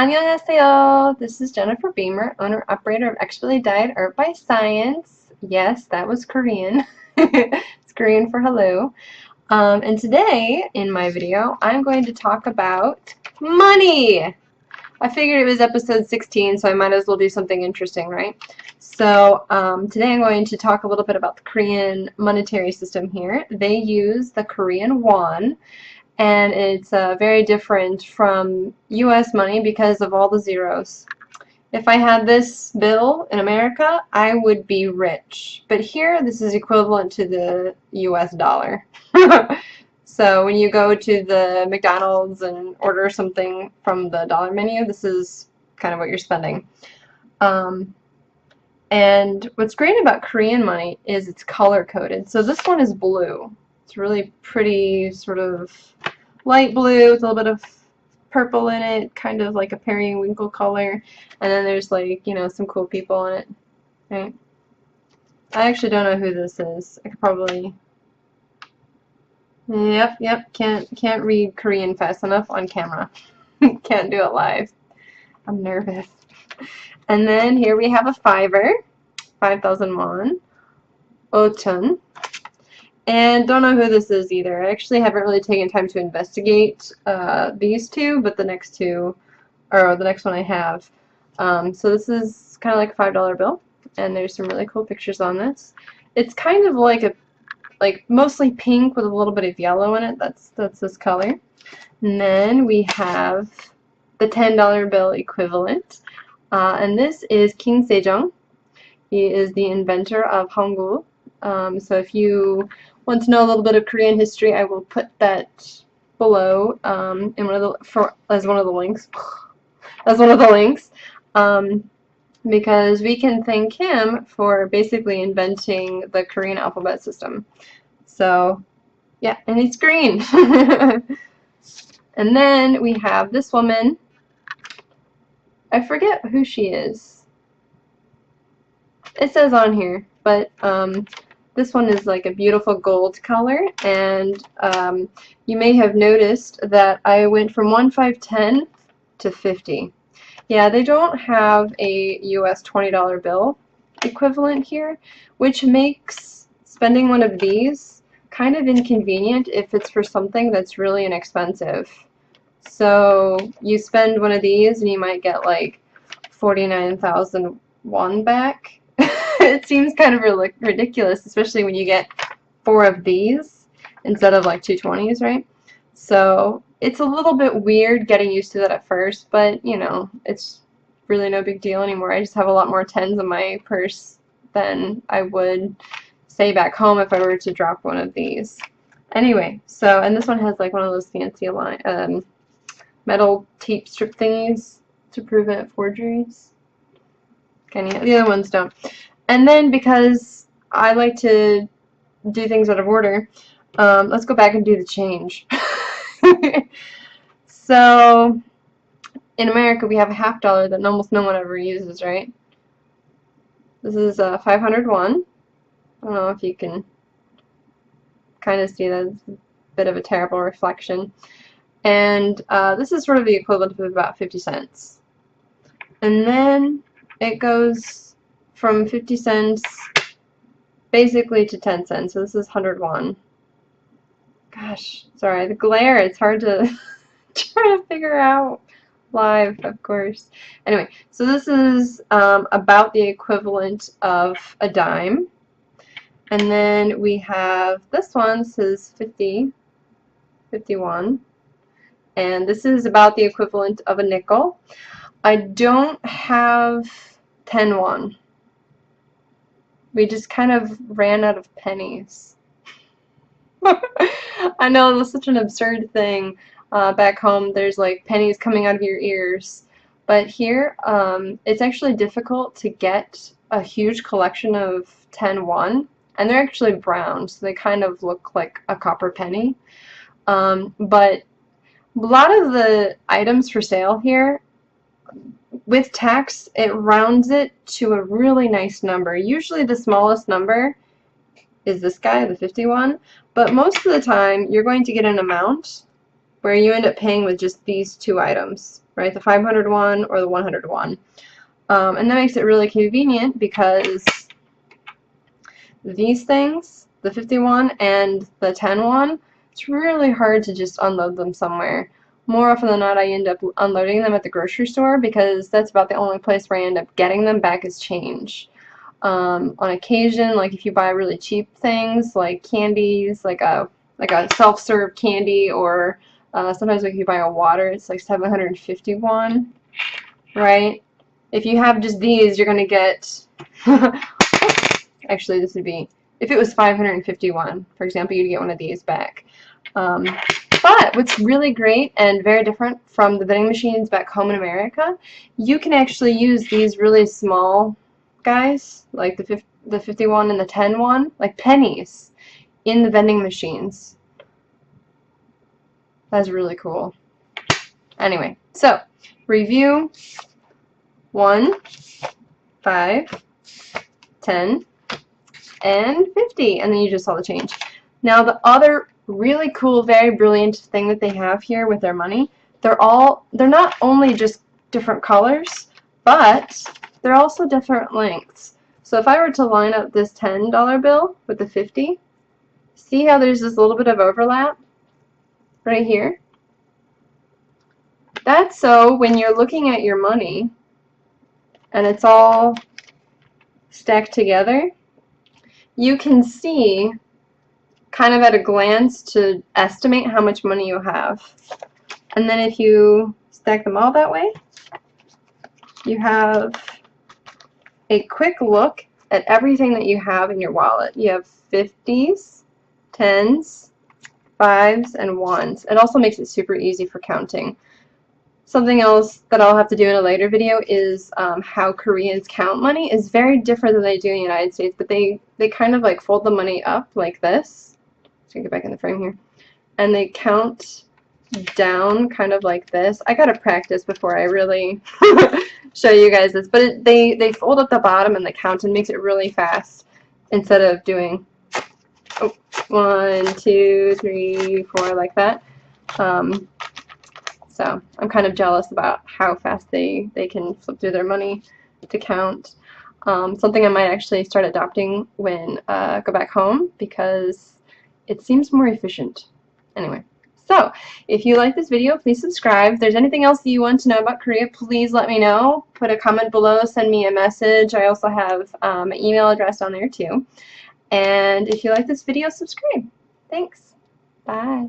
안녕하세요. This is Jennifer Beamer, owner-operator of Expertly Dyed Art by Science. Yes, that was Korean. It's Korean for hello. And today, in my video, I'm going to talk about money. I figured it was episode 16, so I might as well do something interesting, right? So today I'm going to talk a little bit about the Korean monetary system here. They use the Korean won, and it's very different from US money because of all the zeros. If I had this bill in America, I would be rich. But here, this is equivalent to the US dollar. So when you go to the McDonald's and order something from the dollar menu, this is kind of what you're spending. And what's great about Korean money is it's color-coded. So this one is blue. It's really pretty, sort of light blue with a little bit of purple in it, kind of like a periwinkle color. And then there's, like, you know, some cool people in it. Right? I actually don't know who this is. I could probably... Yep, can't read Korean fast enough on camera. Can't do it live. I'm nervous. And then here we have a fiver, 5,000 won, 5,000. And don't know who this is either. I actually haven't really taken time to investigate these two, but the next two, or the next one I have. So this is kind of like a $5 bill, and there's some really cool pictures on this. It's kind of like a, mostly pink with a little bit of yellow in it. That's this color. And then we have the $10 bill equivalent, and this is King Sejong. He is the inventor of Hangul. So if you want to know a little bit of Korean history, I will put that below in as one of the links. Because we can thank him for basically inventing the Korean alphabet system. So yeah, and it's green. And then we have this woman. I forget who she is. It says on here, but this one is like a beautiful gold color, and you may have noticed that I went from 1, 5, 10 to 50. Yeah, they don't have a US $20 bill equivalent here, which makes spending one of these kind of inconvenient if it's for something that's really inexpensive. So you spend one of these and you might get like 49,000 won back. It seems kind of ridiculous, especially when you get 4 of these instead of like 2 20s, right? So it's a little bit weird getting used to that at first, but you know, it's really no big deal anymore. I just have a lot more 10s in my purse than I would say back home if I were to drop one of these. Anyway, so, and this one has like one of those fancy metal tape strip thingies to prevent forgeries. Okay, the other ones don't. And then, because I like to do things out of order, let's go back and do the change. So, in America, we have a $50 that almost no one ever uses, right? This is 501. I don't know if you can kind of see that. It's a bit of a terrible reflection. And this is sort of the equivalent of about 50 cents. And then it goes from 50 cents basically to 10 cents. So this is 101. Gosh, sorry, the glare, it's hard to try to figure out live, of course. Anyway, so this is about the equivalent of a dime. And then we have this one, this is 50, 51. And this is about the equivalent of a nickel. I don't have 10 won. We just kind of ran out of pennies. I know, it was such an absurd thing. Back home, there's like pennies coming out of your ears. But here, it's actually difficult to get a huge collection of 10 won. And they're actually brown, so they kind of look like a copper penny. But a lot of the items for sale here, with tax, it rounds it to a really nice number. Usually the smallest number is this guy, the 51, but most of the time you're going to get an amount where you end up paying with just these two items, right? The 500 one or the 100 one. And that makes it really convenient because these things, the 51 and the 10 one, it's really hard to just unload them somewhere. More often than not, I end up unloading them at the grocery store because that's about the only place where I end up getting them back as change. On occasion, like if you buy really cheap things like candies, like a self-serve candy, or sometimes like if you buy a water, it's like 751, right? If you have just these, you're gonna get actually this would be, if it was 551, for example, you'd get one of these back. But what's really great and very different from the vending machines back home in America, you can actually use these really small guys, like the 51 and the 10 one, like pennies, in the vending machines. That's really cool. Anyway, so review 1, 5, 10, and 50, and then you just saw the change. Now the other really cool, very brilliant thing that they have here with their money, they're not only just different colors, but they're also different lengths. So if I were to line up this $10 bill with the 50, see how there's this little bit of overlap right here? That's so when you're looking at your money and it's all stacked together, you can see kind of at a glance to estimate how much money you have. And then if you stack them all that way, you have a quick look at everything that you have in your wallet. You have 50s, 10s, 5s, and 1s. It also makes it super easy for counting. Something else that I'll have to do in a later video is how Koreans count money is very different than they do in the United States, but they kind of like fold the money up like this. So get back in the frame here. And they count down kind of like this. I gotta practice before I really show you guys this, but they fold up the bottom and they count and makes it really fast instead of doing 1, 2, 3, 4 like that. So I'm kind of jealous about how fast they can flip through their money to count. Something I might actually start adopting when go back home because it seems more efficient. Anyway, so if you like this video, please subscribe. If there's anything else that you want to know about Korea, please let me know. Put a comment below, send me a message. I also have an email address on there too. And if you like this video, subscribe. Thanks. Bye.